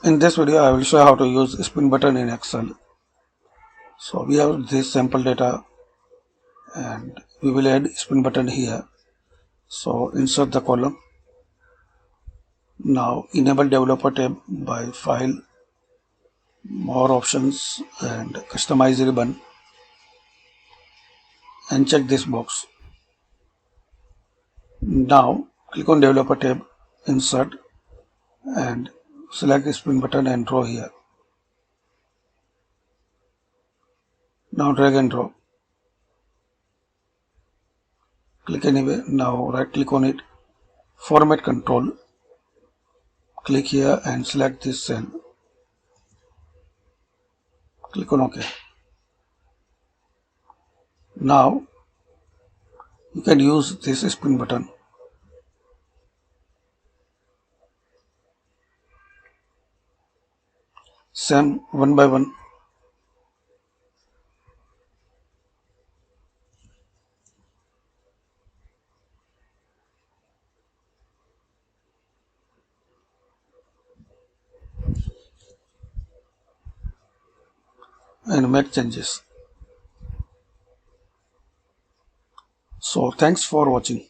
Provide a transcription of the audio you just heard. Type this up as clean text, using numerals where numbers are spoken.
In this video, I will show how to use spin button in Excel. So we have this sample data and we will add spin button here. So insert the column. Now enable developer tab by file, more options and customize ribbon and check this box. Now click on developer tab, insert and select the spin button and draw here. Now drag and drop. Click anywhere. Now right click on it, format control. Click here and select this cell. Click on OK. Now you can use this spin button. Same one by one. And make changes. So thanks for watching.